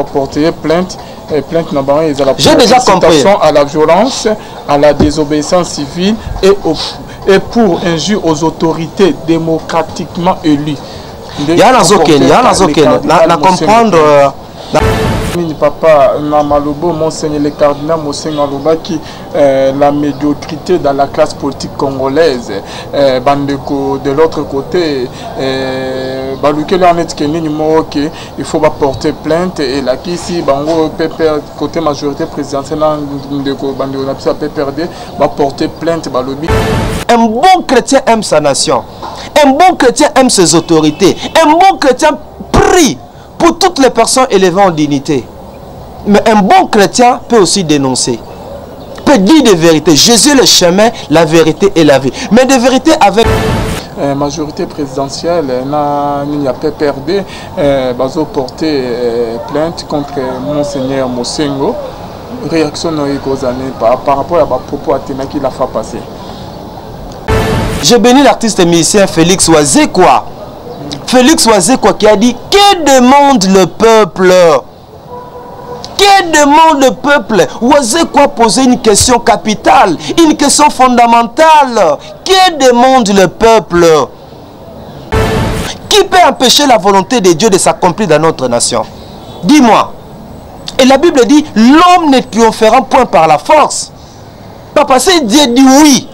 pour porter plainte. J'ai déjà compris. À la violence, à la désobéissance civile et pour injure aux autorités démocratiquement élues. Il y a na comprendre. Papa Namalobo, Monseigneur le cardinal Monseigneur Lobaki, la médiocrité dans la classe politique congolaise. Bandeko de l'autre côté, il faut porter plainte et là qui ici bango PPR côté majorité présidentielle de PPRD va porter plainte balobi. Un bon chrétien aime sa nation. Un bon chrétien aime ses autorités. Un bon chrétien prie pour toutes les personnes élevées en dignité. Mais un bon chrétien peut aussi dénoncer. Peut dire des vérités. Jésus est le chemin, la vérité et la vie. Mais des vérités avec... majorité présidentielle, il y a PPRD, bazo porter plainte contre Monseigneur Mosengo. Réaction par rapport à propos Athéna qu'il a fait passer. Je bénis l'artiste et musicien Félix Wazekwa. Félix Wazekwa qui a dit: que demande le peuple? Que demande le peuple? Wazekwa posait une question capitale, une question fondamentale. Que demande le peuple? Qui peut empêcher la volonté de Dieu de s'accomplir dans notre nation? Dis-moi. Et la Bible dit: l'homme ne triomphera point par la force. Papa, si Dieu dit oui,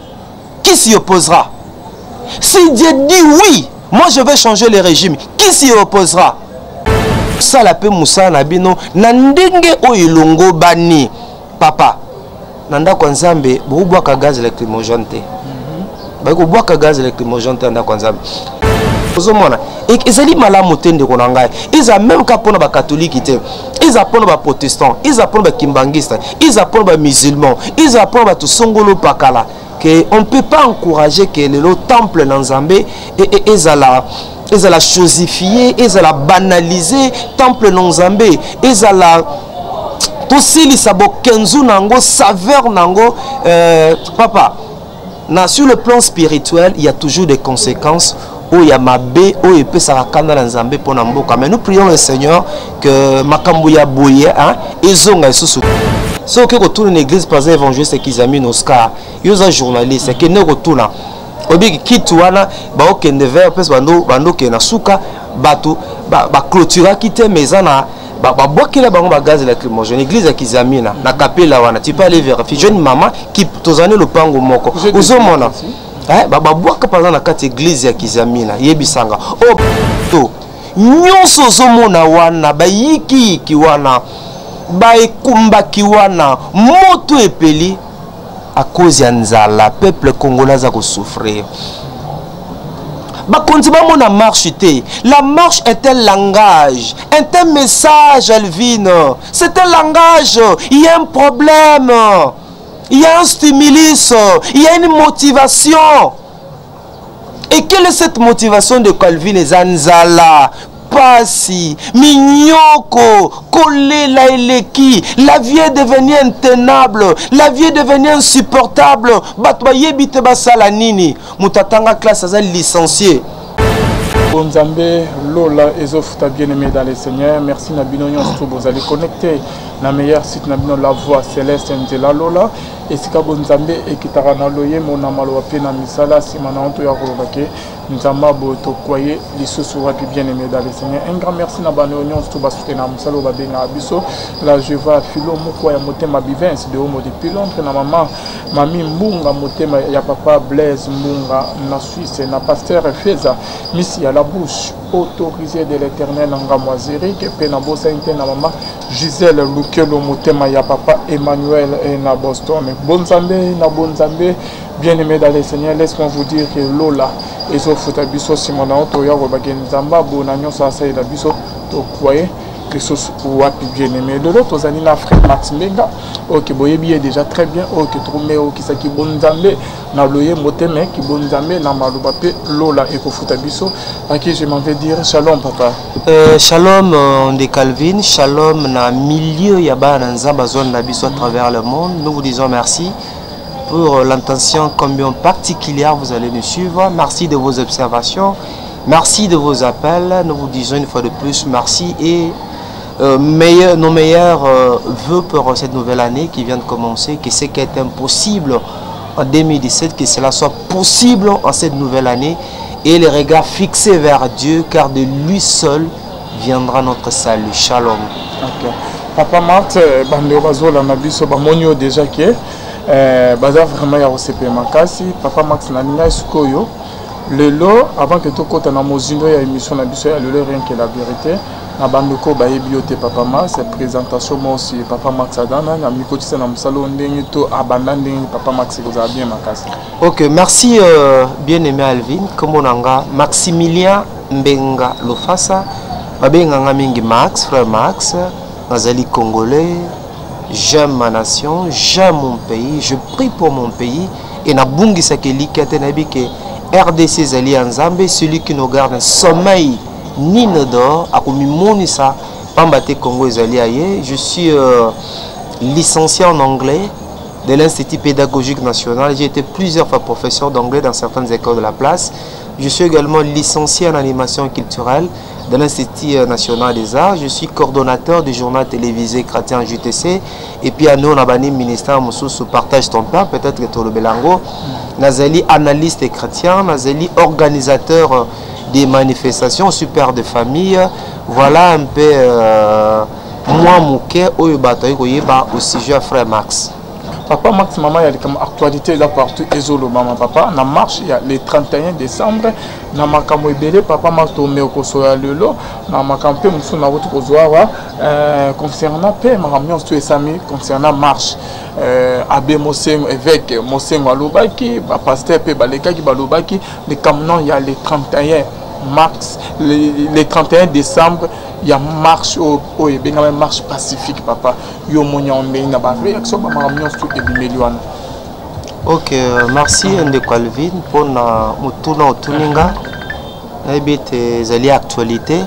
qui s'y opposera? Si Dieu dit oui, moi je vais changer le régime, qui s'y opposera? Ça la paix Moussa Nabino, nandenge o ilongo bani. Papa, nanda kwanzambe, boubwa ka gaz électromogène te. Bako bois ka gaz électromogène te nanda kwanzambe. Ozomona, ezali malamu te ndeko na ngai. Ils a même ka pona ba catholique te. Ils apprennent ba protestants, ils apprennent ba kimbangistes, ils apprennent ba musulmans, ils apprennent ba tusongolo pakala. Que on ne peut pas encourager que le temple dans Zambé et la chosifier, et la banaliser, temple dans Zambé, et la aussi les sabo kenzu nango saveur nango papa. Sur le plan spirituel, il y a toujours des conséquences. Où il y a mabé, où il peut s'arrêter dans Zambé pour Namboka. Mais nous prions le Seigneur que Makambuya Bouye, hein, ils ont un sous. Ce qui retourne l'église par exemple évangéliste qu'ils ont mis Oscar, ils ont un journaliste qui ne retourne. Obi qui tuana, ba okende vers pes bando ke na suka bato ba clôtura quitter maison na ba boakela bango ba gaz lacrymogène église qu'ils ont mis na capella wana. Tu peux aller vérifier. Jeune maman qui tozane le pango moko. Uzomona. Babouaka par exemple na église ya Kizamina yebisanga oh nyonso zomona wana bayiki kiwana baekumba kiwana moto epeli à cause ya nzala peuple congolais za ko souffrir. La marche est un langage, est un message, Alvin. C'est un langage. Il y a un problème. Il y a un stimulus, il y a une motivation. Et quelle est cette motivation de Calvin et Zanzala? Pasi, Mignoko, Kolela Eleki, la vie est devenue intenable, la vie est devenue insupportable. Batwaye bite basala nini, mutatanga classe à licencié. Bonzambe, Lola, Ezof, ta bien-aimé dans les Seigneurs. Merci Nabino Nyonstro, vous allez connecter la meilleure site Nabino La Voix Céleste Ndela Lola. Et si Bonzambe et Kitarana Loye, mon amaloape na misala, si mananto ya Rolobake, Nzamba Boto Koye, l'Issou Wapi bien-aimé dans les Seigneurs. Un grand merci Nabano Nyonstro, Basutena Msalo Babenga Abiso, la Jeva Philo Moukoya Motema Bivens, de Homo de Pilontre, na maman, Mami Mbunga Motema, ya papa Blaise Mbunga, na Suisse, na pasteur Feza, Missi à la bouche autorisée de l'Éternel en Gamoiseri, que Penabo Sainte na maman, Gisèle Lukelo Motema, ya papa Emmanuel et na Boston. Bonzambe, na Bonzambe, bien-aimé dans les Seigneurs, laisse-moi vous dire que Lola, et so futabiso simona otoya Robagenzamba, Bonagnon Sasai la biso, to croyez que ce soit bien-aimé. De l'autre, aux na frère Max Mega, ok, boyebi est déjà très bien, ok, Tromé, ok, ça qui Bonzambe, na loye moteme, qui Bonzambe, na malubape, Lola, et Kofutabiso, à qui je m'en vais dire shalom, papa. Shalom de Calvin, shalom na milieu yaba na nzamba zone na biso à travers le monde. Nous vous disons merci pour l'intention combien particulière vous allez nous suivre. Merci de vos observations, merci de vos appels. Nous vous disons une fois de plus merci et nos meilleurs vœux pour cette nouvelle année qui vient de commencer, que ce qui est impossible en 2017, que cela soit possible en cette nouvelle année, et les regards fixés vers Dieu, car de lui seul viendra notre salut. Shalom. Okay. Papa Max, bande bazola na biso bamonio déjà que baza vraiment ya OCP makasi. Papa Max na ninga sikoyo lelo avant que tokota na mozindo ya émission na biso ya lelo rien que la vérité na bandeko bayebi yo te Papa Max présentation moi aussi Papa Max adana na mikotisa na musalo ndenge to abanda ndenge Papa Max ko za bien makasi. OK, merci bien-aimé Alvin, komonanga Maximilien Mbenga Lofasa, babenganga mingi Max, frère Max, nazali congolais, j'aime ma nation, j'aime mon pays, je prie pour mon pays et na bungi sakeli katenabi ke RDC zali Nzambe, celui qui nous garde un sommeil ni ne dort, akomi monisa pambate Congo ezali aye. Je suis licencié en anglais de l'Institut pédagogique national. J'ai été plusieurs fois professeur d'anglais dans certaines écoles de la place. Je suis également licencié en animation culturelle de l'Institut national des arts. Je suis coordonnateur du journal télévisé chrétien JTC. Et puis à nous, on a banni ministère Moussous partage ton pain, peut-être que tu le Belango. Nazali analyste chrétien, Nazali organisateur des manifestations, super de famille. Voilà un peu moi, Mouké, au sujet à Frère Max. Papa Max, maman, il y a comme actualité là partout. Ezolo, maman, papa, na marche, il y a le 31 décembre. Na makambo ebele, papa Max, tomé au Kosoa lelo. Na makampe, moussou na route Kosoa. Concernant paix, maman, on se sami concernant marche. Abbé Mosengo, évêque Mosengo Alobaki, pasteur Pe Balekaki Balobaki. Les camions, il y a le 31 mars, le 31 décembre. Il y a marche une marche pacifique papa yo monya on na ba réaction ba maramio tout et bimeliwana. OK, merci Ndeko Alvin pour na mutuna otuninga na ebete zali actualité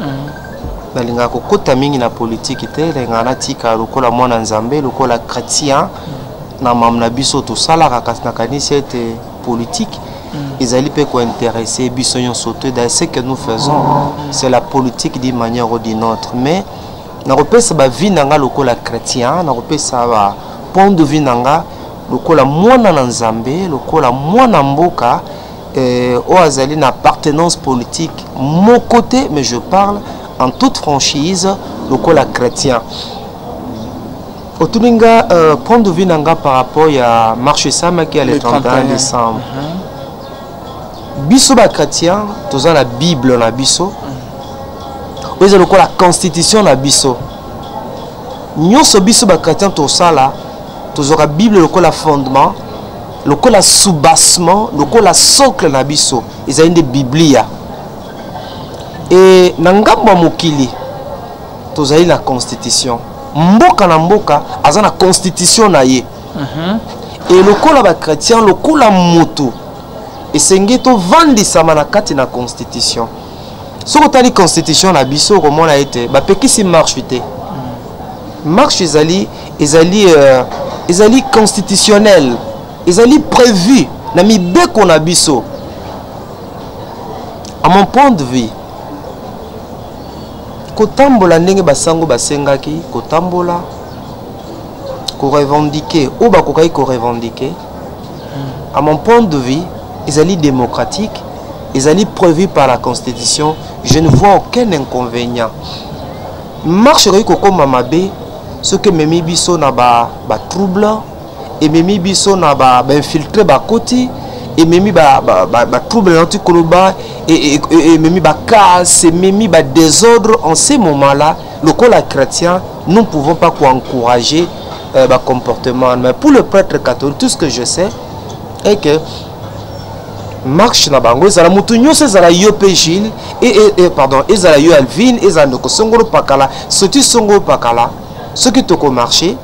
na linga kokota mingi na politique te lenga na tika lokola mwana nzambe lokola chrétien na mamna biso to sala ka na kanisa ete politique. Ils allaient pas intéresser bisognon sauter dans ce que nous faisons, c'est la politique d'une manière ou d'une autre. Mais na repesa ba vie nanga lokola chrétien, na repesa ba pont de vie nanga lokola mwana na nzambe, lokola mwana mboka o azali na appartenance politique mon côté, mais je parle en toute franchise lokola chrétien. Otuninga pont de vie nanga par rapport à marche sama qui est le 31 décembre. Biso ba chrétien, toza la Bible na biso. Oza lokola la constitution na biso. Nyonso biso ba chrétien to sala, toza Bible lokola fondement, lokola soubassement, lokola socle na biso. Eza inde Biblia. Et na ngambo mokili toza la constitution. Mboka na mboka aza na constitution na ye. Et lokola ba chrétien, lokola moto et c'est to vandi sama na kati na constitution. So ko tali constitution na biso comment a été ba pekisi marche te. Marche ezali constitutionnel. Ezali prévu na mibeko na biso. À mon point de vue kotambola ndenge basango basengaki kotambola ko revendiquer ou ba ko revendiquer. À mon point de vue ils allaient démocratiques, ils allaient prévus par la Constitution, je ne vois aucun inconvénient. Marche comme Mamabe, ce que Memi Bisso n'a pas trouble, et Memi Bisso n'a pas infiltré ba côté, et Memi ba trouble anti-koloba, et Memi ba casse, et Memi ba désordre. En ces moments-là, le col chrétien, nous ne pouvons pas encourager ba comportement. Mais pour le prêtre catholique, tout ce que je sais est que marche na bango ezala mutu nyonso ezala yo pe Gilles pardon ezala yo Alvin ezala ndoko songolo pakala soti songolo pakala ce qui toko marcher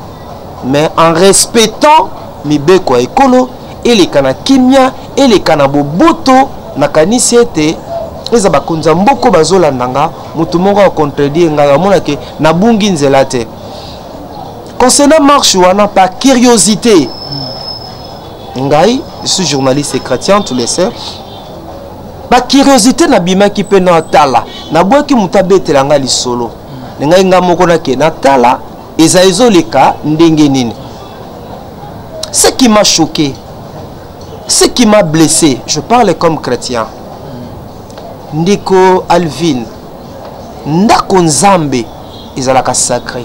mais en respectant mibeko ya ekolo eleka kimia eleka na boboto na kanisi ete eza bakonza mboko bazolandanga mutu moko a contredire ngaka mona ke na bungi nzela te. Concernant marche wana par curiosité ngai je suis journaliste chrétien, tu le sais. Ma curiosité na bima qui peut na tala na boki mutabete langa li solo ngai ngamoko na ke natala ezaezo leka ndenge nini. Ce qui m'a choqué, ce qui m'a blessé, je parle comme chrétien. Ndeko Alvin, ndako nzambe ezalaka sacré.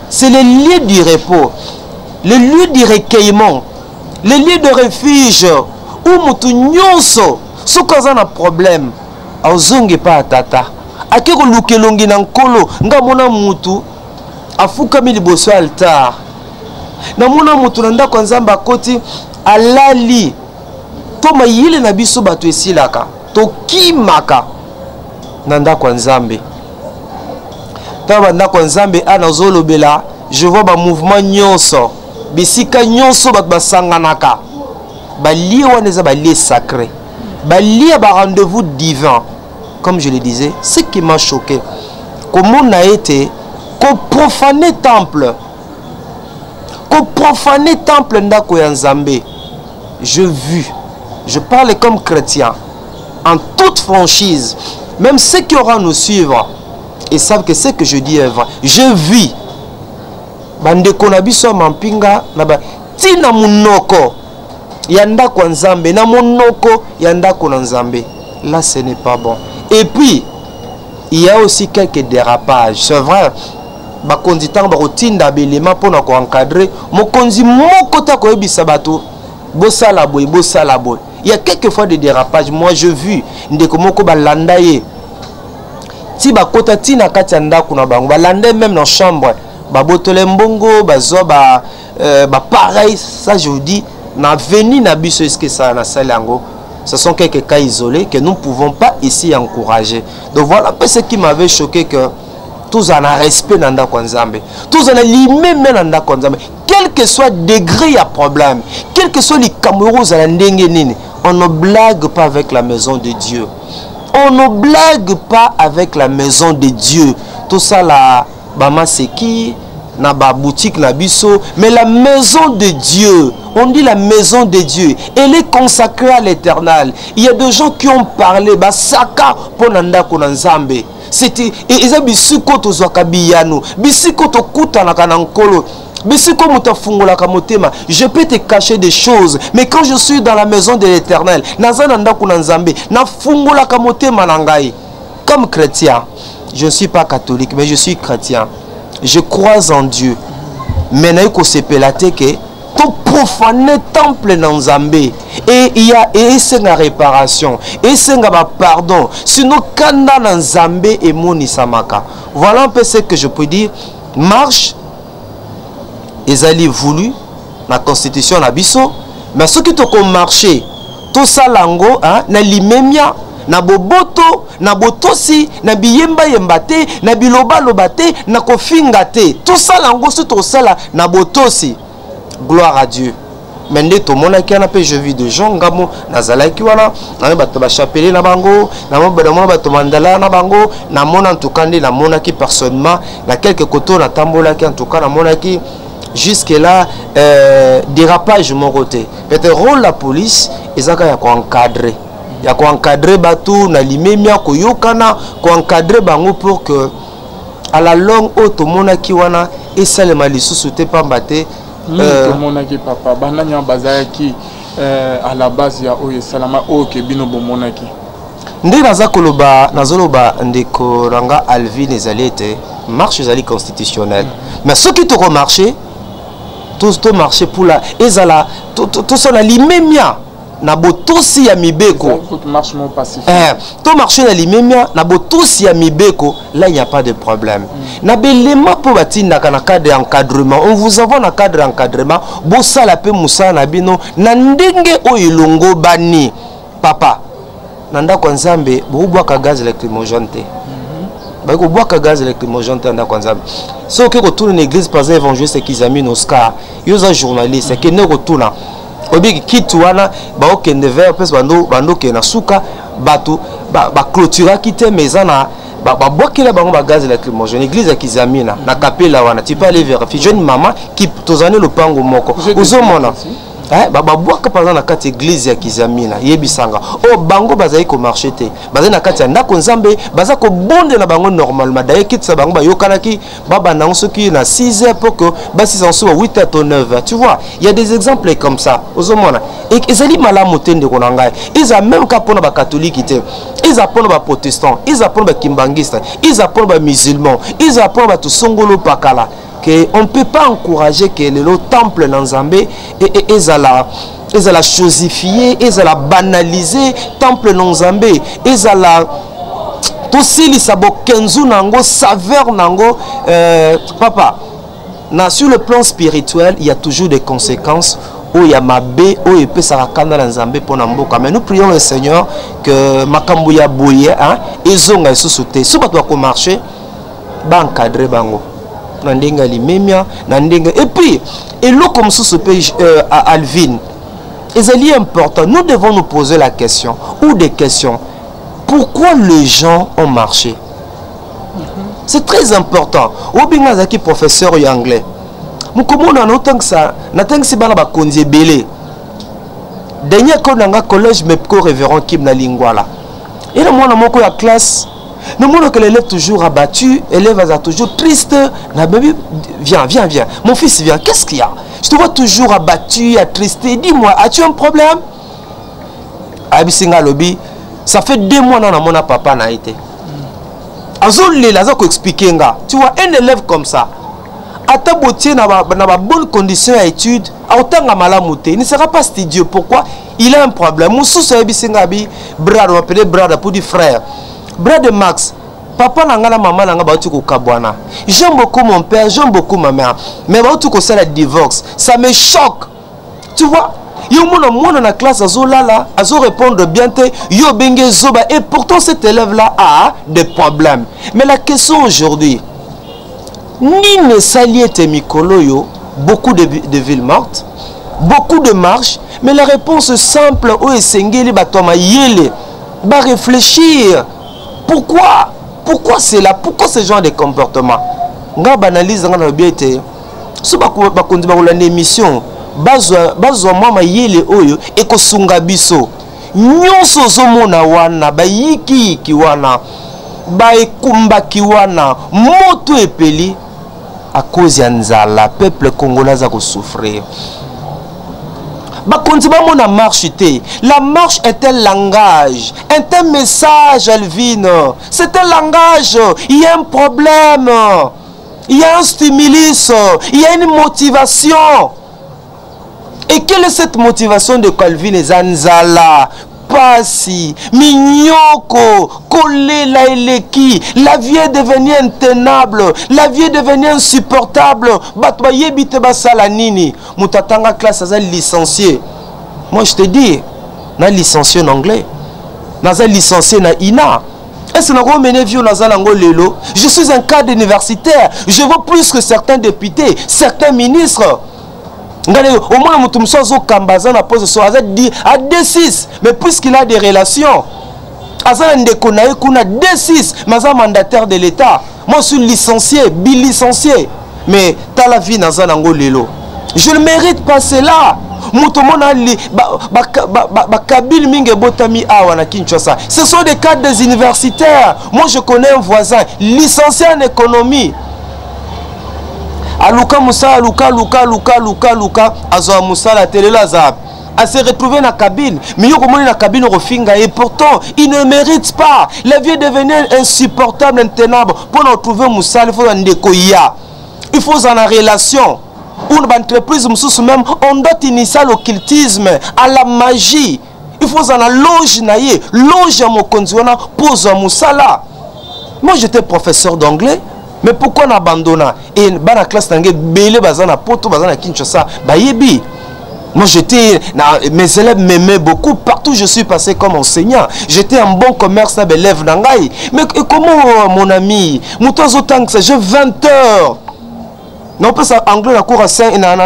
C'est le lieu du repos, le lieu du recueillement, le lieu de refuge où mutu nyonso sokaza na problème azonge pa tata akeko lukelongi na nkolo nga mona mutu afukami liboso altar na mona mutu na ndako nzambe akoti alali to mayile na biso bato esilaka to kimaka na ndako nzambe taba ndako nzambe ana zolobela je vois ba mouvement nyonso bisika nyonso bato basanganaka balie wana eza balie sacré balie ba rendez-vous divin. Comme je le disais, ce qui m'a choqué, comment on a été qu'on profaner temple ndako ya Nzambe. Je vis, je parle comme chrétien en toute franchise. Même ceux qui auront nous suivre et savent que ce que je dis est vrai. Je vis bande konabiso mampinga na ba tina munoko ya ndako Nzambe na monoko ya ndako na Nzambe. Là ce n'est pas bon. Et puis il y a aussi quelques dérapages. C'est vrai, bakonzi tang ba rotinda belema pona ko encadrer mokonzi moko ta ko ebisa bato bosala boy. Il y a quelques fois des dérapages. Moi je vu ndeko moko balanda ye ti bakota tina kati ya ndako na bango balanda même dans chambre babotole mbongo bazwa ba pareil. Ça je vous dis na veni na biso est-ce que ça na salango. Ce sont quelques cas isolés que nous ne pouvons pas ici encourager. Donc voilà un peu ce qui m'avait choqué, que tous en a respect dans ndako nzambe, tous en a limé même dans ndako nzambe, quel que soit le degré à problème, quel que soit les camerouz à la ndengenine, on ne blague pas avec la maison de Dieu. On ne blague pas avec la maison de Dieu. Tout ça là, bama seki na ba boutique na biso, mais la maison de Dieu, on dit la maison de Dieu, elle est consacrée à l'Éternel. Il y a des gens qui ont parlé ba saka ponanda konanzambe. C'était eza bisiko to zwaka biyano, bisiko to kuta na kanankolo. Bisiko mutafungola kamotema. Je peux te cacher des choses, mais quand je suis dans la maison de l'Éternel, nazananda konanzambe, na fungola kamotema nangai. Comme chrétien, je ne suis pas catholique, mais je suis chrétien. Je crois en Dieu. Mais naiko sepelate que tout profaner temple dans Zambé et il y a une réparation et c'est pardon sinon kanda dans Zambé et moni samaka. Voilà un peu ce que je peux dire. Marche ezali voulu la constitution na biso, mais ce qui te comme marché tout ça lango hein na limemia na boboto na botosi na biyemba yembate na biloba lobate na kofingate tout ça lango sur tout ça là na botosi. Gloire à Dieu. Mais tout le monde qui a je vis de gens ngamo nazalaki wana na bato ba chapelet na bango na mo bato mandala na bango na mona en tout cas na mona qui personnellement na quelques côtés na tambola qui en tout cas na mona qui jusque là dérapage mon côté. Peut-être rôle la police ezaka ya ko encadrer. Ya ko encadrer bato na limemia ko yokana ko encadrer bango pour que à la longue auto mona qui wana et salema lisusu te pambate. Monaki papa bananya bazaki à la base ya oye salama o ke bino bomonaki ndé naza koloba nazoloba ndeko ranga Alvin ezalete marche ezali constitutionnelle mais ce qui te remarché tout marché pour la ezala tout ça na limemia na botosi ya mibeko marche mon pacifique tout marché na limemia na botosi ya mibeko là il n'y a pas de problème na belema po batinda kana cadre d'encadrement on vous avons un cadre d'encadrement bosala pe musala na bino na ndenge oyilongo bani papa na ndako nzambe bobwaka gaz lacrymogène te bako bwaka gaz lacrymogène te na ndako nzambe so ke ko tourner une église par exemple évangéliste Kizami Oscar yoza journaliste ke ne ko tourner obi kitu wana ba okende vers pes bando ke na suka bato ba clôturer kite mezana ba bwakela bango ba gaz lacrymogène église ya Kizamina na kapela wana tu peux aller vérifier jeune maman qui tozane le pango moko ozomona babwaka par exemple na kati église ya Kizamina yebisanga o bango bazali ko marcher te bazali na kati ya ndako nzambe baza ko bonde na bango normalement d'ailleurs kitsa bango ba yokanaki baba na soki na 6 heures pour que basi sanso 8 heures to 9 heures tu vois il y a des exemples comme ça ozomona et ezali malamu te ndeko na ngai ils a même ka pona ba catholique te ils apprennent ba protestants ils apprennent ba kimbangista ils apprennent ba musulmans ils apprennent ba to songolo pakala que on ne peut pas encourager que le temple Nanzambé et la chosifier, et la banaliser, temple Nanzambé, et la aussi les sabo kenzu nango saveur nango papa. Sur le plan spirituel, il y a toujours des conséquences où il y a ma bé, où il peut s'arrêter Nanzambé pour Namboka. Mais nous prions le Seigneur que Makambuya Bouye, hein, ils ont sous sauté. Si tu dois marcher, ba encadrer bango. Et puis, et l'eau comme ça se peut à Alvin. Et c'est important. Nous devons nous poser la question, ou des questions. Pourquoi les gens ont marché? C'est très important. Ou bien Zaki professeur anglais. Nous comment on a autant que ça. N'attend que c'est pas conduire belé. Dernier collège mais révérend Kim na lingwala. Et là moi dans mon classe. Nous montrons que l'élève toujours abattu, l'élève est toujours triste. Viens, viens, viens. Mon fils, viens. Qu'est-ce qu'il y a? Je te vois toujours abattu, attristé. Dis-moi, as-tu un problème? Abisinga lobby, ça fait 2 mois que mon papa n'a été. Expliquer. Tu vois, un élève comme ça, à ta beauté, dans la bonne condition à étude, il ne sera pas studieux. Pourquoi? Il a un problème. Moussou, c'est Abisinga, brad, on appelle brad pour du frère. Brad de Max, papa nangana maman nanga ba tuko kabwana. J'aime beaucoup mon père, j'aime beaucoup ma mère. Mais ba tuko ça la divorce, ça me choque. Tu vois? Yo mona na classe azo lala, azo répondre bien te, yo benge zoba et pourtant cet élève là a des problèmes. Mais la question aujourd'hui, ni ne saliete mikolo yo, beaucoup de villes mortes, beaucoup de marches, mais la réponse simple o esengeli batoma yele, ba réfléchir. Pourquoi? Pourquoi c'est là? Pourquoi ce genre de comportement? Nga banalise nga na biete. So ba kondi ba kolanda émission, bazwa mama yele oyo ekosunga biso. Nyonso zomona wana ba yiki wana. Ba ekumba wana, moto epeli à cause ya nzala, peuple congolais a ko souffrir. La marche est un langage, est un message, Alvin. C'est un langage. Il y a un problème, il y a un stimulus, il y a une motivation. Et quelle est cette motivation de Calvin et Zanzala? Pasi, Mignoko, Kolé, Laeleki, la vie est devenue intenable, la vie est devenue insupportable. Batba yebite basala nini, mutatanga classe à licencié. Moi je te dis, na licencié en anglais, na licencié na INA. Est-ce que nous avons mené vieux Nazanango Lelo? Je suis un cadre universitaire, je vois plus que certains députés, certains ministres. Au moins, à D6, mais puisqu'il a des relations, D6, mais un mandataire de l'État. Moi, je suis licencié, bilicencié. Mais t'as la vie dans un angolelo. Je ne mérite pas cela. Ce sont des cadres universitaires. Moi, je connais un voisin, licencié en économie. Aluka Moussa, Luka, Azoa Moussa, la télé Lazab. À se retrouver dans la cabine. Mais il y a la cabine au Finga. Et pourtant, il ne mérite pas. La vie est devenue insupportable, intenable. Pour nous trouver Moussa, il faut en décoyer. Il faut en relation. Une entreprise, même, on doit initier l'occultisme, à la magie. Il faut en loge, loge à mon conduit, pose à Moussa là. Moi, j'étais professeur d'anglais. Mais pourquoi on abandonne? Et dans la classe, Kinshasa, moi j'étais, mes élèves m'aimaient beaucoup, partout je suis passé comme enseignant. J'étais en bon commerce avec l'élève d'Angaï. Mais comment mon ami, j'ai 20 heures. Non, pas anglais la cour à 5, non,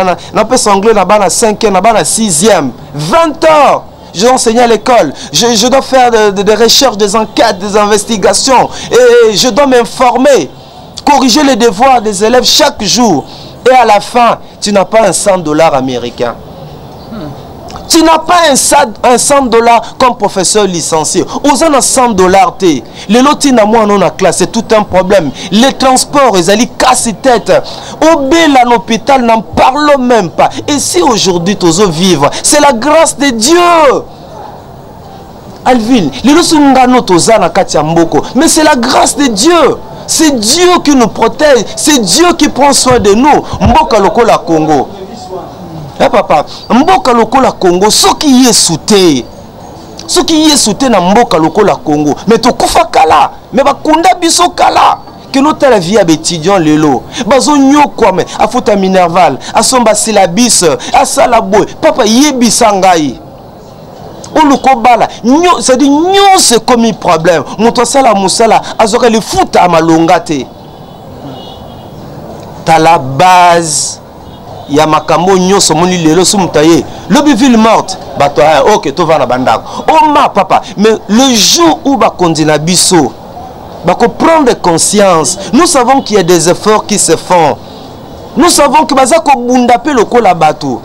pas anglais là-bas à 5e, là-bas à 6e. 20 heures. Je enseigne à l'école, je dois faire des recherches, des enquêtes, des investigations. Et je dois m'informer. Corriger les devoirs des élèves chaque jour. Et à la fin, tu n'as pas un $100 américain. Tu n'as pas un $100 comme professeur licencié. Aux ans $100, les lotis na moi non à classe, c'est tout un problème. Les transports, ils allaient casser tête. Au bel à l'hôpital, n'en parlons même pas. Et si aujourd'hui tu veux vivre, c'est la grâce de Dieu. Alvin, les lotis n'ont pas, mais c'est la grâce de Dieu. C'est Dieu qui nous protège. C'est Dieu qui prend soin de nous. Mboka lokola Congo. Eh papa, mboka lokola Congo, ce qui est souté. Ce qui est souté na mboka lokola Congo. Mais to kufa kala, mais ba kunda biso kala. Que notre la vie étudiant lelo. Bazo nyokwa me, afuta minerval, asomba syllabus, asala boy. Papa yebi sangai. Olukobala, c'est dit nyon c'est comme un problème. Moto sala musala, azoka le foot à malongate. T'as la base. Il y a makambo nyonso moni lelo sumtaye. Lobi ville morte. Bah toi, ok, tu vas na bandako. Oh ma papa, mais le jour où ba kondina biso, bah qu'on prendre conscience. Nous savons qu'il y a des efforts qui se font. Nous savons que bazako bundape loko la bateau.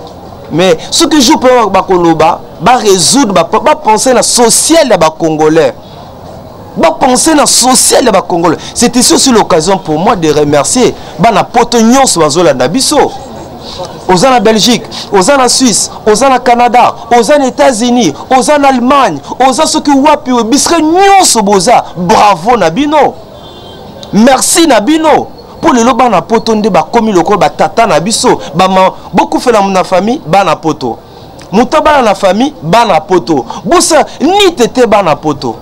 Mais ce que je peux bakoloba, ba résoudre, ba penser la sociale des Congolais. Ba penser la sociale des Congolais. C'est ici aussi l'occasion pour moi de remercier bana potognon soazola nabiso. Aux en Belgique, aux en Suisse, aux en Canada, aux en États-Unis, aux en Allemagne, aux en ceux qui wapi bisre nyonso boza. Bravo Nabino. Merci Nabino. Pour les loba na poto nde ba komi loko ba tata na biso ba beaucoup fait na famille ba na poto mutaba na famille ba na poto bosa ni tete ba na poto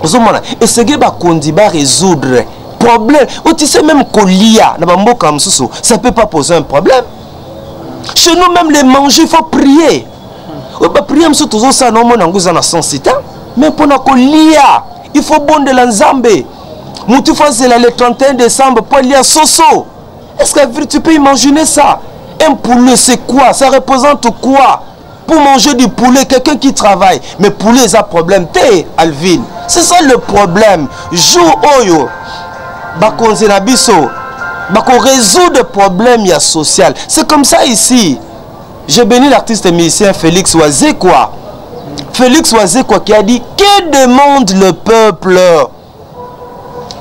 ozomona essayer ba kondi ba résoudre problème ou tu sais même kolia na ba mboka msusu ça peut pas poser un problème chez nous même les manger il faut prier ou ba prier msusu tozo ça non mona nguza na sensita mais pour na kolia il faut bonde la nzambe. Moutou c'est le 31 décembre pour aller à Soso. Est-ce que tu peux imaginer ça? Un poulet c'est quoi? Ça représente quoi? Pour manger du poulet, quelqu'un qui travaille. Mais poulet c'est un problème. T'es Alvin. C'est ça le problème. Jour oyo. Bako nzenabiso. Bako résoudre le problème social. C'est comme ça ici. J'ai béni l'artiste et musicien Félix Wazekwa. Félix Wazekwa qui a dit que demande le peuple?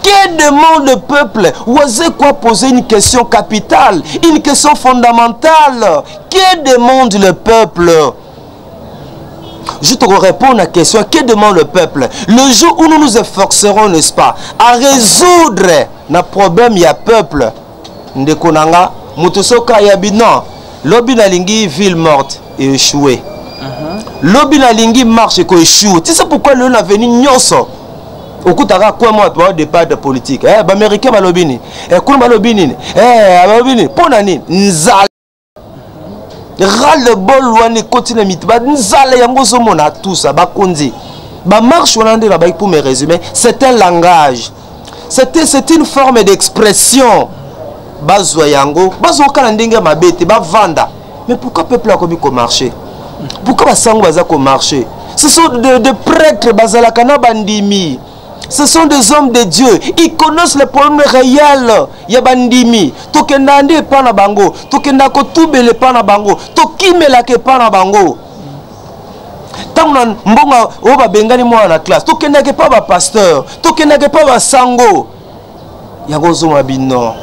Que demande le peuple? Osez quoi poser une question capitale, une question fondamentale. Que demande le peuple? Je te réponds à la question. Que demande le peuple? Le jour où nous nous efforcerons, n'est-ce pas, à résoudre le problème, il y a peuple. Ndekonanga, Mutosoka Yabinan, Lobi Nalingi, ville morte et échoué. Lobi Nalingi marche et échoue. Tu sais pourquoi le n'a venu nyonso? Au coup t'as quoi moi pour départ de politique eh américain balobini kuna balobini balobini pona nini nzala le bol wani continue mitba nzala yango somona tout ça ba konzi ba marche on ande là pour me résumer c'est un langage c'est une forme d'expression bazwa yango bazwa kana ndenge mabete ba vanda mais pourquoi peuple a commis ko marcher pourquoi ba sango baza ko marcher ce sont de prêtres bazala kana bandimi. Ce sont des hommes de Dieu. Ils connaissent les problèmes réels. Yabandimi. Tokendande pana bango. Tokendako tubele pana bango. Tokimelake pana bango. Tamna mbonga oba bengani mwa na classe. Tokendake pa ba pasteur. Tokendake pa ba sango. Yagozo mabino.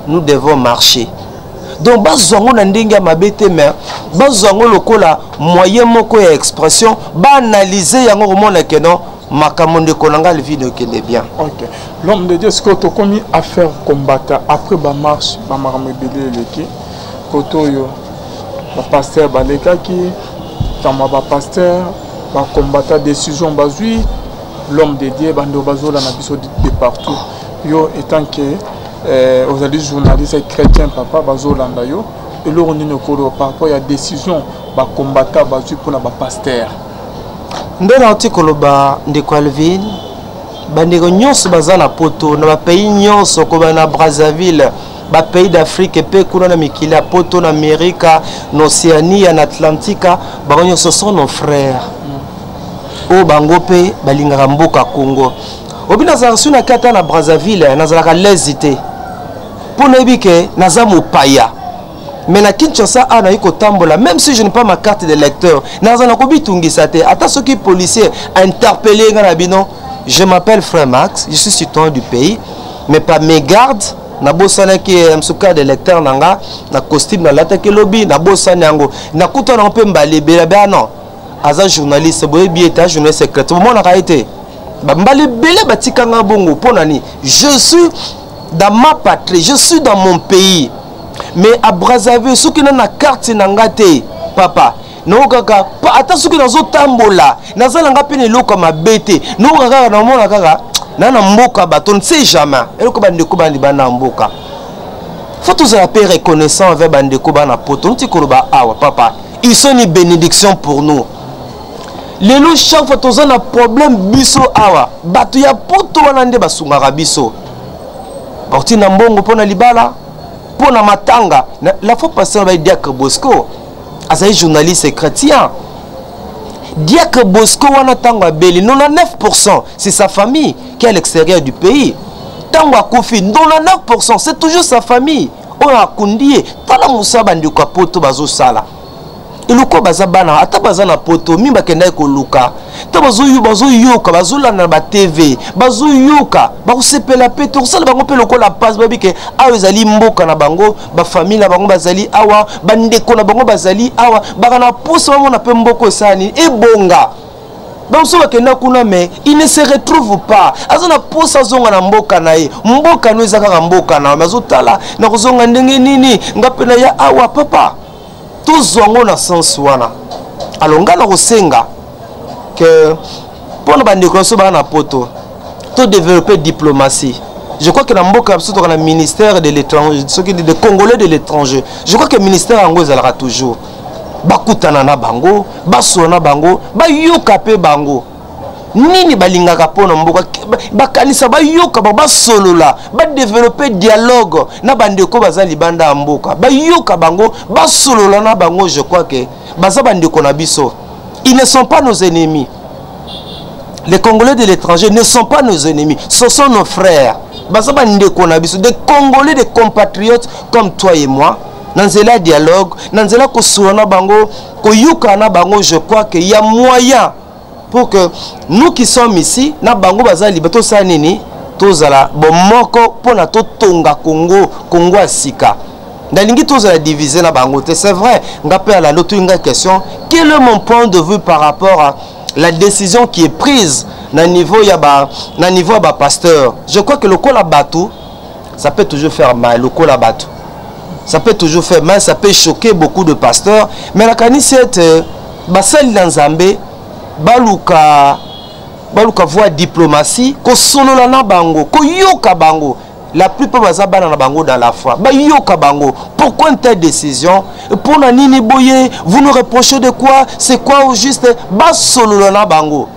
Nous devons marcher. Donc bazongo na ndenge mabete mais bazongo lokola moyen moko ya expression ba analyser yango komona que non. Makamonde Konanga le vide qui est bien. Ok. L'homme de Dieu, ce que tu as commis à faire combattre après la marche, la maramébélé le qui, Kotoyo, le pasteur Baleka qui, Tama pasteur, le combattant décision bazui, l'homme de Dieu, Bando Bazola Nabiso de partout. Yo étant que aux alliés journalistes et chrétiens, papa Bazola Ndayo, et là on est par rapport à la décision, le combattant bazui pour le pasteur. Ndona otikoloba ndeko Alvin bandeko nyonso baza na poto na ba pays nyonso ko na Brazzaville ba pays d'Afrique pe kuna na mikili ya poto na Amerika na Océanie na Atlantika ba nyonso sont nos frères o bango pe balingaka mboka Congo obina za suna kata na Brazzaville na zalaka lésité pour nebike na za mopaya Mais na Kinshasa, même si je n'ai pas ma carte de lecteur, attends ceux qui policiers interpellés, je m'appelle Frère Max, je suis citoyen du pays, mais pas mes gardes, na bosana qui est un de lecteur nanga, na costume na latake lobby, na bosana yango, na kuta na mpe mbale bela non, aza journaliste, boye bieta journaliste secret, au moment na été, mbale bela batikanga bongo ponani, je suis dans ma patrie, je suis dans mon pays. Mais à Brazzaville, ceux qui n'ont pas carte n'angate, papa. Non kaka, attends ceux qui n'ont pas tambola, n'ont pas peine l'eau comme bête. Non kaka, non mon kaka, n'en mboka baton, c'est jamais. Et le bande de Kuba n'ibana mboka. Faut tous la paix reconnaissant avec bande de Kuba na poton, ti koloba awa papa. Ils sont une bénédiction pour nous. Les loups chaque fois tous on a problème biso awa. Batu ya poto wanande basungara biso. Porti na mbongo pona libala. Pour na matanga, la fois passée on va dire que Bosco, as journaliste chrétien, dire que Bosco wana tanga beli, 99% c'est sa famille qui est à l'extérieur du pays. Tanga Kofi, 99% c'est toujours sa famille. On a kundie, tala musa bandi kwa poto bazo sala. Iluko bazabana, ata bazana poto, mimba kenda ko luka. Ta bazo yoka, bazo la na ba TV, bazo yoka, ba sepela peto, sala bango pe loko la passe babi ke awa ezali mboka na bango, ba famille na bango bazali awa, bandeko na bango bazali awa, baka na poso bango na pe mboko sani ebonga. Donc so bakenda kuna mais il ne se retrouve pas. Azana posa zonga na mboka na ye. Mboka no ezaka mboka na mazo tala na kozonga ndenge nini, ngape na ya awa papa. Tous ont un sens wana. Alors on a senga que pour nous bande konso ba na poto tout développer diplomatie. Je crois que dans mboka surtout dans le ministère de l'étranger, ceux qui des Congolais de l'étranger. Je crois que le ministère ango ezalaka toujours bakutana na bango, basona bango, ba yoka pe bango. Nini balingaka pona mboka bakanisa ba yoka ba solola ba développer dialogue na bandeko bazali banda mboka ba yoka bango ba solola na bango. Je crois que baza bandeko na biso ils ne sont pas nos ennemis. Les Congolais de l'étranger ne sont pas nos ennemis, ce sont nos frères. Baza bandeko na biso, des Congolais, des compatriotes comme toi et moi. Nanzela dialogue, nanzela ko solola bango, ko yoka na bango. Je crois qu'il y a moyen pour que nous qui sommes ici, na bango bazali bato sanini, tozala bomoko pona to tonga Congo asika. Dalingi tozala diviser na bango. C'est vrai, ngapé à la loto une question, quel est mon point de vue par rapport à la décision qui est prise na niveau ya ba pasteur. Je crois que le kola batou, ça peut toujours faire mal, le kola batou. Ça peut toujours faire mal, ça peut choquer beaucoup de pasteurs, mais la kanisette basali dans Zambé baluka voie diplomatie ko solola na bango ko yoka bango. La plupart bazabana na bango dans la foi ba yoka bango. Pourquoi une telle décision? Pour na nini boye, vous nous reprochez de quoi? C'est quoi au juste? Ba solola na bango.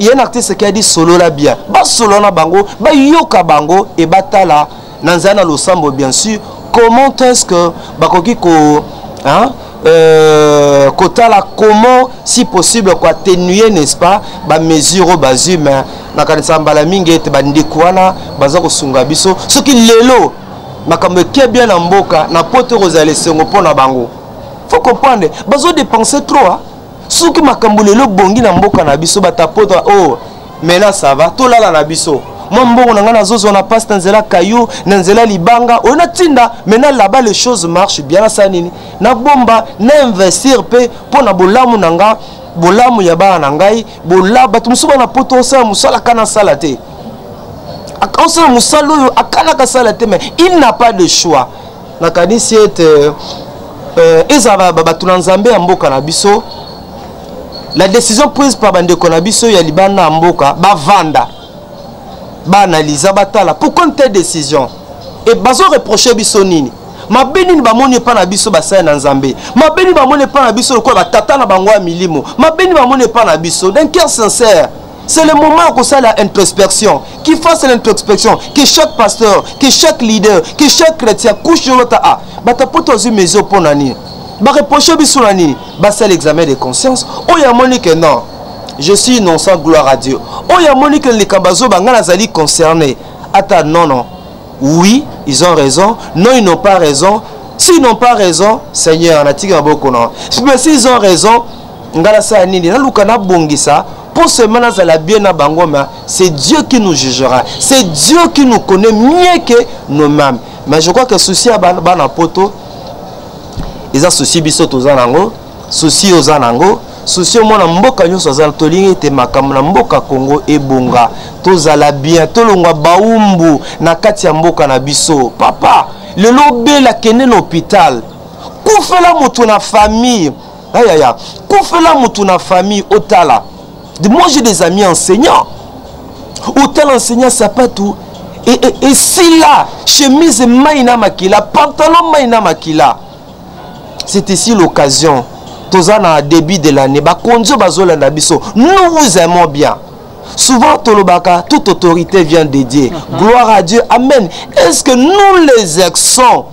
Il y a un artiste qui a dit solola bien, ba solola na bango, ba yoka bango et batala nanzana losambo bien sûr. Comment est-ce que bakoki ko hein comment si possible quoi atténuer, n'est-ce pas, ba mesure au basu mais na kanisa mbala mingi ete bandikwana baza ko sunga biso ce qui lelo makambe qui bien na mboka na pote rozale sengo pona bango. Faut comprendre bazo dépenser trop hein. Ce qui makambo lelo bongi na mboka na biso batapoto oh mais là ça va tout là na biso. Moi mbongo na ngana zozo na passe tanzela kayu nanzela libanga on a tinda maintenant là-bas les choses marchent bien na sanini na bomba na investir pe pona bolamu nanga bolamu ya ba na ngai bola batu musuba na poto sa musala kana salate akausa musalo akana ka salate mais il n'a pas de choix na kanisi ete ezaba batu na nzambe ya mboka na biso la décision prise par bandeko na biso ya libana mboka ba vanda ba analyser batala pourquoi une telle décision et bazo reprocher biso nini mabeni ba moni pa na biso ba sa na nzambe mabeni ba moni pa na biso ko ba tata na bango ya milimo mabeni ba moni pa na biso d'un cœur sincère. C'est le moment où ça l'introspection qui fasse l'introspection que chaque pasteur que chaque leader que chaque chrétien couche sur l'autre a batapoto zu mezo ponani ba reprocher biso nani ba c'est l'examen de conscience o ya moni que non je suis innocent, gloire à Dieu. Oh, il y a Monique les Kambazo, Bangana Zali concernés. Attends, non, non. Oui, ils ont raison. Non, ils n'ont pas raison. S'ils n'ont pas raison, Seigneur, mais s'ils ont raison, pour ce moment, c'est Dieu qui nous jugera. C'est Dieu qui nous connaît mieux que nous-mêmes. Mais je crois que souci à Banapoto, ils ont souci biso tozanango, souci aux anango, souci au moins mboka nyo sozal tolingi te makamna mboka Congo ebonga, tozala bien, tolongwa baumbu na kati ya mboka na biso. Papa, le lobé la kene l'hôpital. Koufela mutu na famille. Aïe aïe aïe. Koufela mutu na famille otala. Moi j'ai des amis enseignants. Autant enseignant ça pas tout. Et si là, chemise maïna makila, pantalon maïna makila. C'est ici l'occasion. Tozana début de l'année. Nous vous aimons bien. Souvent, Tolobaka, toute autorité vient dédier. Gloire à Dieu. Amen. Est-ce que nous les exons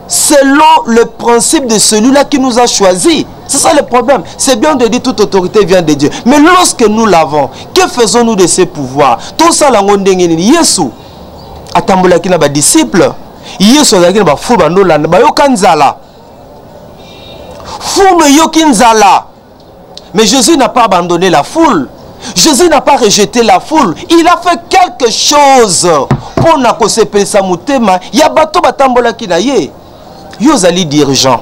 selon le principe de celui-là qui nous a choisis? C'est ça le problème. C'est bien de dire toute autorité vient de Dieu. Mais lorsque nous l'avons, que faisons-nous de ces pouvoirs? Tout ça, la Yesu. Atambola qui n'a pas disciple. Yesu n'a pas fou bandola. Bayokanzala. Fou me yokinzala. Mais Jésus n'a pas abandonné la foule. Jésus n'a pas rejeté la foule. Il a fait quelque chose pour na kosepe sa mutema. Ya bato batambola ki na ye. Yozali dirigeant.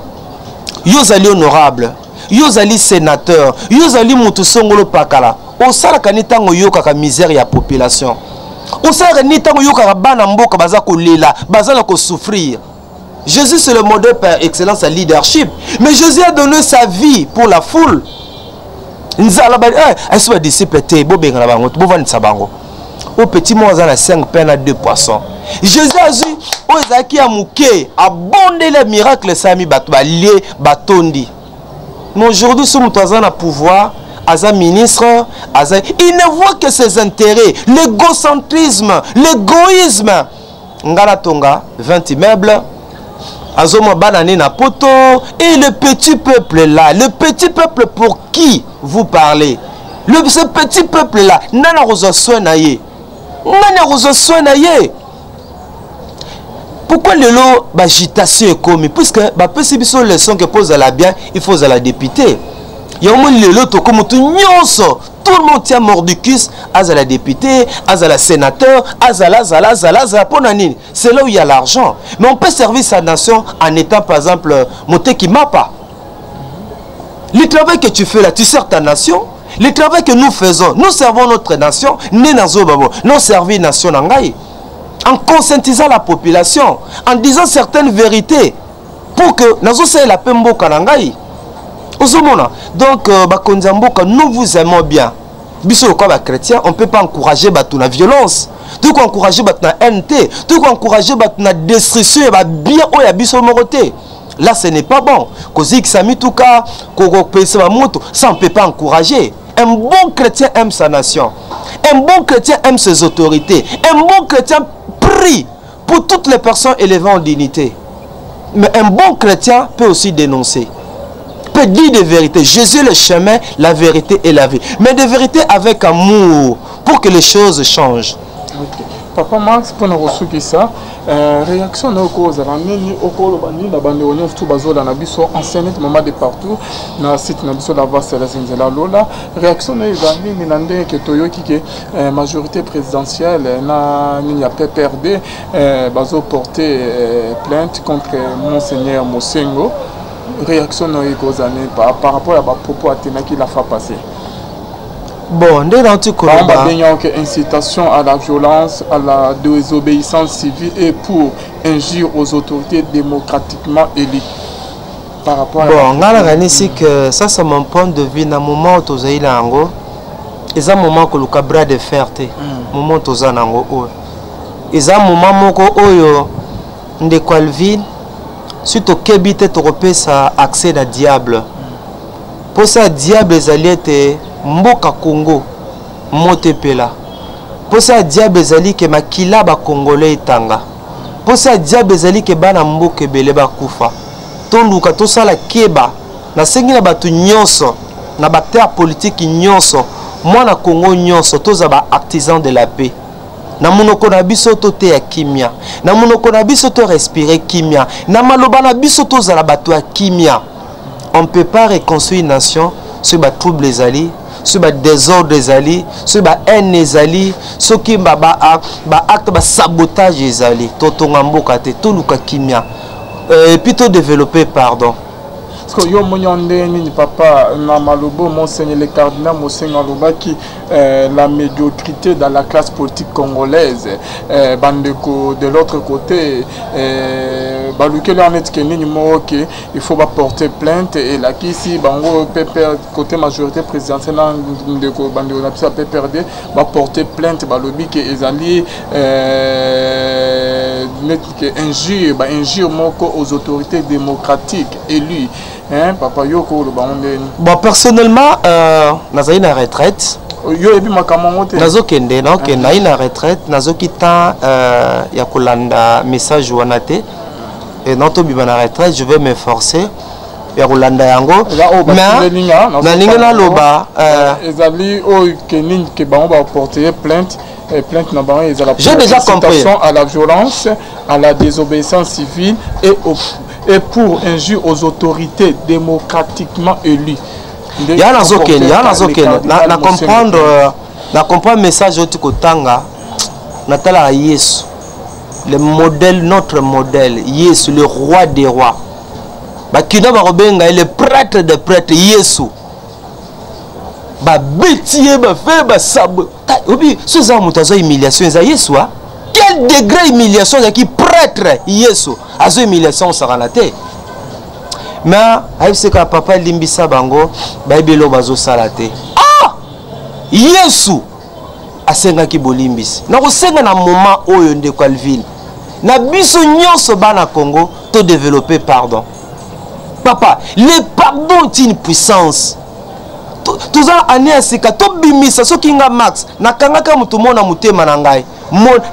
Yozali honorable. Yozali sénateur. Yozali mutu songolo pakala. Osala kanitango yoka ka misère ya population. Osala kanitango yoka ka bana mboka baza ko lela, baza la ko souffrir. Jésus c'est le modèle par excellence à leadership. Mais Jésus a donné sa vie pour la foule. Au petit mot, on a 5 pains à 2 poissons. Jésus a dit, Ozaki a mouké, abondé les miracles, Sami Batouali, Batondi. Mais aujourd'hui, si nous avons un pouvoir, Aza ministre, il ne voit que ses intérêts, l'égocentrisme, l'égoïsme. Ngala Tonga, 20 immeubles. Azoma banane na poto. Et le petit peuple là, le petit peuple pour qui vous parlez? Ce petit peuple là, nana rozo soinaye. Nana rozo soinaye. Pourquoi le lot d'agitation est commis? Puisque si vous avez leçon que pose à la bien, il faut à la députée. Il y a au moins le lot comme tout le monde tient mordicus à la députée, à la sénateur, à la ponanine. C'est là où il y a l'argent. Mais on peut servir sa nation en étant par exemple monté qui m'a pas. Le travail que tu fais là, tu sers ta nation. Le travail que nous faisons, nous servons notre nation. Nous servons la nation en conscientisant la population, en disant certaines vérités pour que nous ayons la paix kanangai. Donc, nous vous aimons bien. Biso comme chrétien, on ne peut pas encourager la violence. Tu peux encourager la NT, tu peux encourager la destruction et bien ou ya biso moroté. Là, ce n'est pas bon. Ça on ne peut pas encourager. Un bon chrétien aime sa nation. Un bon chrétien aime ses autorités. Un bon chrétien prie pour toutes les personnes élevées en dignité. Mais un bon chrétien peut aussi dénoncer. Peut dire des vérités. Jésus est le chemin, la vérité et la vie. Mais des vérités avec amour pour que les choses changent. Okay. Papa Max, pour nous ressourcer ça, réaction aux causes, la nini au colo bani, la bande oignon tout bazo dans l'abisso enseigne moment de partout, na site na biso la voix céleste la lola. Réaction aux bani ni nande que toyo qui que majorité présidentielle na ni a PPRD bazo porter plainte contre monseigneur Mosengo. Réaction aux causes par rapport à propos Athéna qui l'a fait passer. Bon, incitation à la violence, à la désobéissance civile et pour injure aux autorités démocratiquement élues. Par rapport à que ça c'est mon point de vue. Dans le moment où tu es là, c'est un moment que le cabra de fierté. Moment où tu es là, c'est un moment où tu es là, si tu es tu as accès à diable. Pour ça, diable est allé Mboka Congo Motepela. Pour ça diable ezali ke makila ba congolais tanga. Pour ça diable ezali ke bana mboka ebele ba kufa. Tonduka to sala keba na sengi na batu nyonso na bakter politique nyonso mwana Congo nyonso toza ba artisan de la paix. na monoko na biso to te ya kimia, na monoko na biso to respirer kimia, na maloba na biso to zala bato ya kimia. On ne peut pas reconstruire une nation sur les troubles les alliés, sur les désordres les alliés, sur les haines les alliés, sur qui acte de sabotage les alliés. Toto ngamboka te, to luka kimia. Et puis tout développer, pardon. Parce que yo ni papa na malobo monseigneur le cardinal monseigneur Lobaki la médiocrité dans la classe politique congolaise bandeko de l'autre côté balukele en est que ni moke il faut pas porter plainte et là qui si bango PPR côté majorité présidentielle ndeko bandeko na pisa PPRD va porter plainte balobi que ezali injure injure moko aux autorités démocratiques élues. Hein, papa Yoko le bon personnellement nazali na retraite yo ebi makamongo te nazo kende na okende na ina retraite nazo kita ya kolanda message wana te et non to bima na retraite je vais m'efforcer ya kolanda yango mais na linga na loba ezali o kenin ke bango ba porter plainte plainte na bango ezala j'ai déjà compris à la violence à la désobéissance civile et pour injure aux autorités démocratiquement élues. Il y a na comprendre le message au Kotanga Natala Yesu le modèle notre modèle Yesu le roi des rois bakina barobenga le prêtre des prêtres Yesu ba betier ba fait ba sab obi ce za mutazo humiliation za Yesu quel degré humiliation qui prêtre Yesu azo humiliation saranate mais aïe que papa limbisa bango baibelo bazo salate ah Yesu asenga ki bolimbisi na kosenga na moment oyo ndeko Alvin na biso nyonso bana Congo to développer pardon papa le pardon est une puissance tous en année asika to bimisa so kinga max na kangaka mutu mona mutema na ngai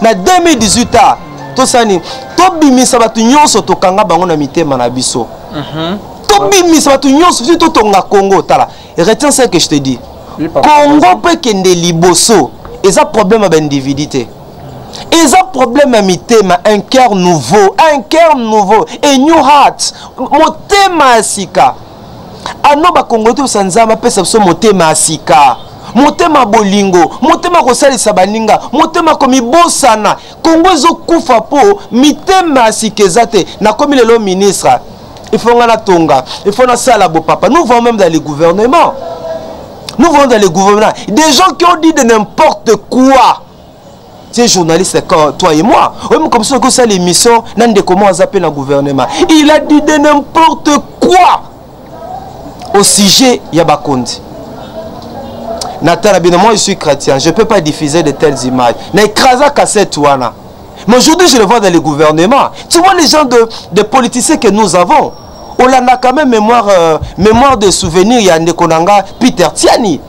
na 2018 to sani to bimisa batu nyonso to kanga bango na mitema na biso to bimisa batu nyonso si to tonga Congo tala retiens ça que je te dis oui, Congo peut kende liboso et ça problème à individualité et ça problème à mitema un cœur nouveau a new heart motema asika ano ba Congo to sanzama pesa so motema asika motema bolingo motema kosalisa baninga motema komibosana Congo ezokufa po mitema asikezate na komi lelo ministre il faut ngana tonga il faut na sala bo papa nous vont même dans les gouvernements des gens qui ont dit de n'importe quoi. C'est journaliste comme toi et moi. Oui, comme ça que ça l'émission nan de comment zapper le gouvernement. Il a dit de n'importe quoi au sujet Yabakondi. Nathan, moi je suis chrétien, je ne peux pas diffuser de telles images. N'écrasa cassette wana. Mais aujourd'hui je le vois dans les gouvernements. Tu vois les gens de politiciens que nous avons. On a quand même mémoire de souvenirs. Il y a Ndekonanga Peter Tiani.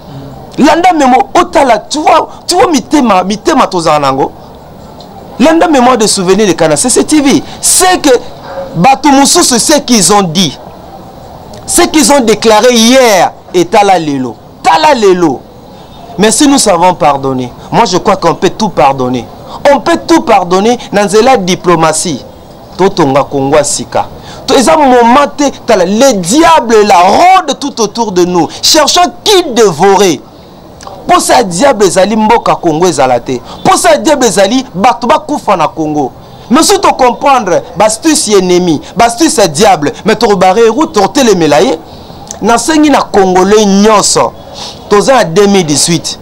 Landa mémoire otala tu vois mitema tozanango. Landa mémoire de souvenirs de Kana CCTV. C'est que Batumoussou c'est ce qu'ils ont dit. Ce qu'ils ont déclaré hier est Tala Lelo. Mais si nous savons pardonner, moi je crois qu'on peut tout pardonner. On peut tout pardonner dans la diplomatie. Totonga Kongwa Sika. Le diable la rôde tout autour de nous, cherchant qui dévorer. Pour ça, diable zali mboka Congo ezalate. Pour ça, diable zali batuba kufa na Congo. Mais si tu comprendre, bastus ennemi, bastus diable, mais tu rebarrer route, tu le melaye. Na sengi na Congolais nyonso. Toza en 2018.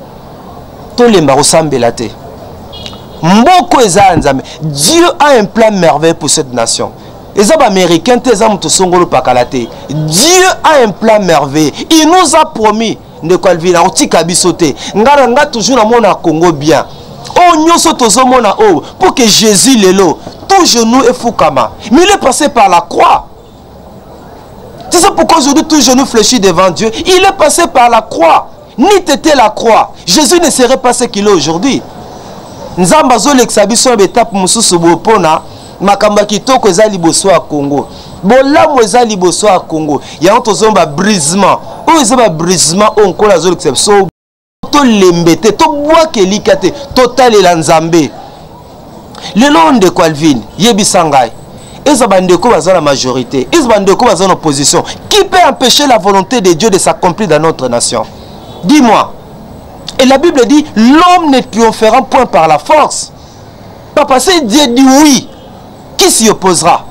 To le marosambelate. Mboko eza nzambe. Dieu a un plan merveilleux pour cette nation. Les Américains, Dieu a un plan merveilleux. Il nous a promis de quoi vivre. Ngara toujours na mona Congo bien. Oh nyoso tozo mona oh pour que Jésus lelo tout genou et foukama. Mais il est passé par la croix. C'est ça pourquoi aujourd'hui tout genou fléchit devant Dieu. Il est passé par la croix. Ni t'étais la croix. Jésus ne serait pas ce qu'il est aujourd'hui. Nzamba zo l'exabition étape mususu bopona. Makamba kitoko eza liboso ya Congo. Bolamu eza liboso ya Congo. Ya tozomba brisement. O eza ba brisement onko la zo l'exception. To lembete to boa kelikate total la nzambe. Le long de Calvin, Yebi Sangay. Ils ont la majorité. Ils ont l'opposition. Qui peut empêcher la volonté de Dieu de s'accomplir dans notre nation? Dis-moi. Et la Bible dit, l'homme ne triomphera point par la force. Papa, si Dieu dit oui, qui s'y opposera?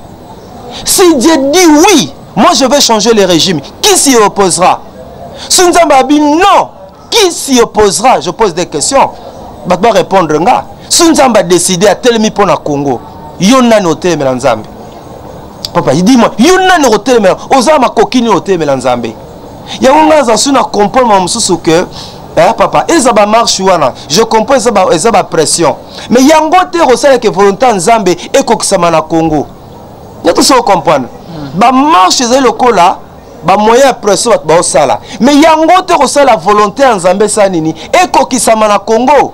Si Dieu dit oui, moi je vais changer le régime, qui s'y opposera? Si nous avons dit non, qui s'y opposera? Je pose des questions. Je vais répondre. Si nous avons décidé à tel pour le Congo, il y a un hôtel dans Zambie. Papa, il dit moi, il y a un hôtel, aux hommes à coquine hôtel dans Zambie. Il y a un gars qui comprend que papa, ils ont marche, je comprends ils ont pression. Mais il y a un côté qui est volontaire en Zambie et qui est au Congo. Vous comprenez? La marche est le cas là, le moyen de pression est sala. Mais il y a un côté qui est la volonté en Zambie et qui est au Congo.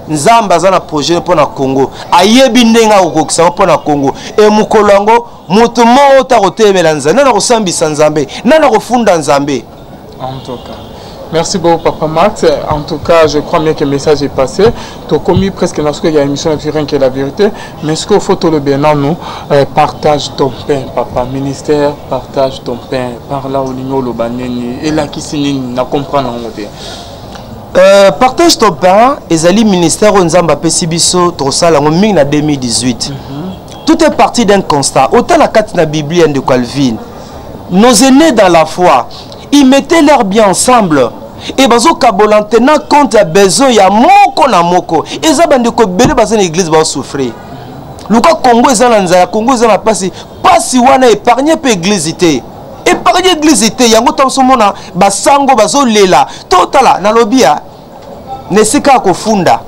Nzamba azana projet pour le Congo. Ayebi ndenga ukokisa pour le Congo. Et mukolongo mutu mo ta kotemela nzambe na kosambisa nzambe na na kofunda nzambe. En tout cas. Merci beaucoup, Papa Max. En tout cas, je crois bien que le message est passé. Tu as commis presque dans ce qu'il y a une émission de rien qui est la vérité. Mais ce qu'il faut tout le bien, nous, partage ton pain, Papa. Ministère, partage ton pain. Par là, au niveau de l'Obaneni. Et là, qui s'y n'a comprendre en partage ton pain. Et Zali ministère, on zamba pesibiso, trossal, en 2018. Tout est parti d'un constat. Autant la carte de la Bible de Calvin. Nos aînés dans la foi. Ils mettaient l'air bien ensemble. Et bazo kabolan tenant compte à besoin ya moko na moko. Et ça bande ko bele bazana église ba souffrir. Luka Congo ezana nzala Congo ezana pasi wana épargner pe église té. Épargner église té yango tamso mona basango bazo lela. Totala na lobia ne sika ko funda.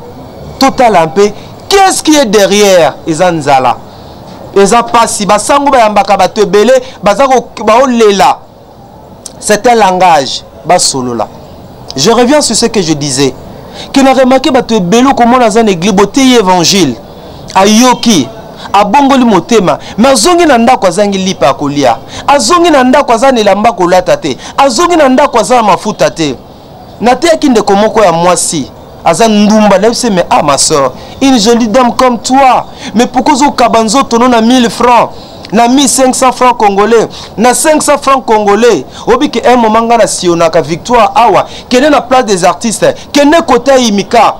Totala un peu qu'est-ce qui est derrière ezanzala. Eza pasi basango ba yambaka bato belé bazako ba lela. C'est un langage basolola. Je reviens sur ce que je disais. Que n'a remarqué que belo comment dans un église boté évangile ayoki abongoli motema mais azongi nanda kwa zangi lipa kolia azongi nanda kwa zani lamba kolata te azongi nanda kwa zana mafuta te na te kinde komoko ya mwasi azan ndumba na se mais ah ma soeur une jolie dame comme toi mais pourquoi zo kabanzo tono na 1000 francs na 1500 francs congolais na 500 francs congolais obi que un moment ngana sionaka victoire awa kene na place des artistes kene côté imika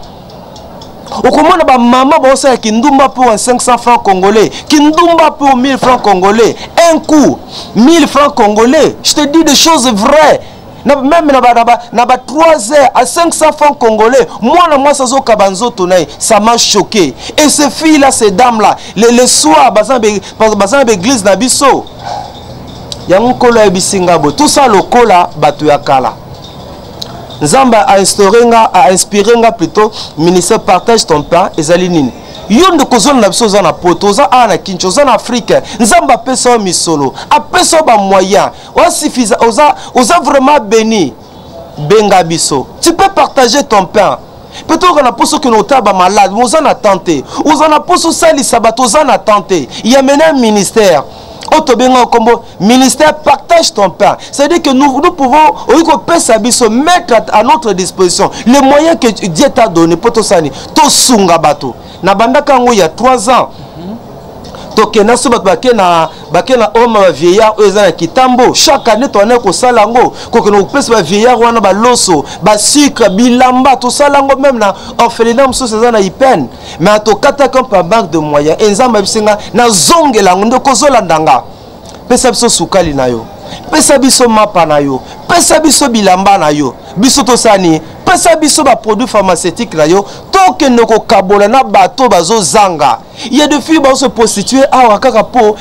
okomona ba mama ba osa kindumba pour 500 francs congolais kindumba pour 1000 francs congolais un coup 1000 francs congolais je te dis des choses vraies. Même na 3 heures à 500 francs congolais, moi ça zo kabanzo tonai, ça m'a choqué. Et ces filles là, ces dames là, les soirs bazan église na biso. Yango kola ebisingabo, tout ça le kola batu ya kala. Nzamba a inspiré plutôt ministère partage ton pain et zalinine. Yondo kozona na biso za na poto za ana Kinshasa na Afrique nzamba pesa misolo apesa ba moyen wa suffisa oza vraiment béni benga biso tu peux partager ton pain peut-être qu'on a posé que nos tables malades on en a tenté on a posé sali sabato on a tenté il y a maintenant un ministère combo ministère partage ton pain. C'est-à-dire que nous pouvons mettre à notre disposition les moyens que Dieu t'a donné pour tout ça. To sunga bato. Na banda kango il y a 3 ans. Tokena subat bakena homme vieillard ezana kitambo. Chaque année on est ko salango. Ko que nous pesa vieillard wana ba loso, ba sucre, bilamba to salango même na orphelinat muso ezana ipen. Mais to kata comme par banque de moyens. Enzamba bisinga na zongela ndo ko zolandanga. Pesa biso sukali na yo. Pesa biso mapa na yo. Pesa biso bilamba na yo. Biso to sani. Pesa biso ba produits pharmaceutiques na yo. Toke noko kabola na bato bazo zanga. Il y a des filles qui se prostituer à Wakakapo,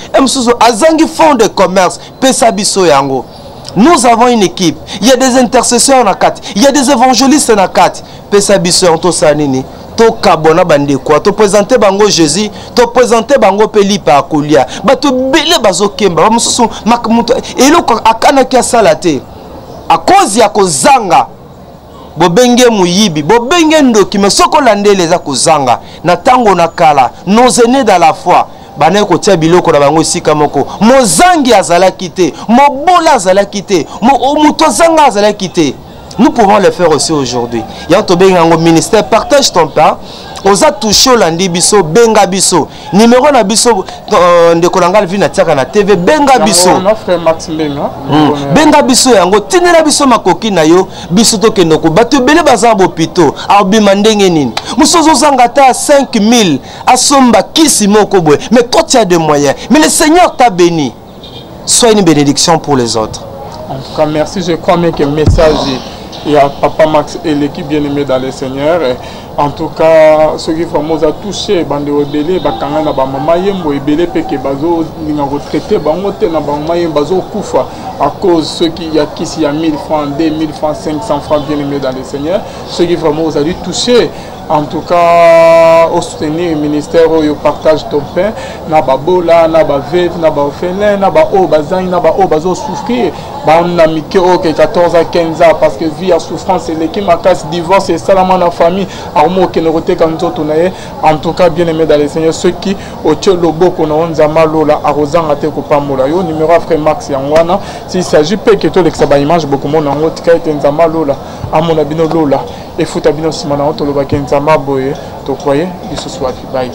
azangi fonds de commerce, pesa biso yango. Nous avons une équipe, il y a des intercesseurs na kat, il y a des évangélistes na kat, pesa biso yango sanini. To kabona bande quoi, to présenter bango Jésus, to présenter bango peli pa kolia. Ba to belé bazo kemba, ba mususu makmuto eloko akana kia salate. A cause ya kozanga. Bobenge muyibi, bobenge ndoki, mais soko landele za kozanga. Na tango na kala, nos aînés dans la foi. Bane ko tia biloko na bango sika moko. Mozangi azala kité, mobola azala kité, mutozanga azala kité. Nous pouvons le faire aussi aujourd'hui. Il y a un ministère, partage ton pain. oza touché olandi biso benga biso numéro na biso ndeko na ngai vi na tiaka na TV benga biso benga biso yango tinela biso makoki na yo biso tokende ko bato ebele baza bopito abima ndenge nini mosusu ozanga ata 5000 asomba kisi moko boye mais toi tu as des moyens mais le Seigneur t'a béni. Sois une bénédiction pour les autres. En tout cas, merci. Je crois même que le message est à Papa Max et l'équipe bien-aimée dans le Seigneur. En tout cas, ceux qui font a touché, bande obélé, bakanga na ba mama yembo ebélé peke bazo ninga retraité bango te na ba mama yembo bazo kufa à cause ceux qui y a qui s'y a 1000 francs, 2000 francs, 500 francs bien-aimés dans le Seigneur. Ceux qui font a dû toucher. En tout cas, au soutenir le ministère où il partage ton pain, na ba bola, na ba veuve, na ba orphelin, na ba o bazan, na ba o bazo souffrir, ba on a mis que 14 à 15 ans parce que vie à souffrance et l'équipe ma casse divorce et salamana la famille, armo qui ne rote comme tout tourner. En tout cas, bien aimé dans les Seigneurs, ceux qui au tchelo boko na on zamalo la arrosant à te copa mola yo numéro frère Max Yangwana. S'il s'agit pas que tout l'exaba image beaucoup mon en haute kaite nzamalo la à mon abino lola et fout abino simana on to lo bakenza maboye to croyez, il se soit bye.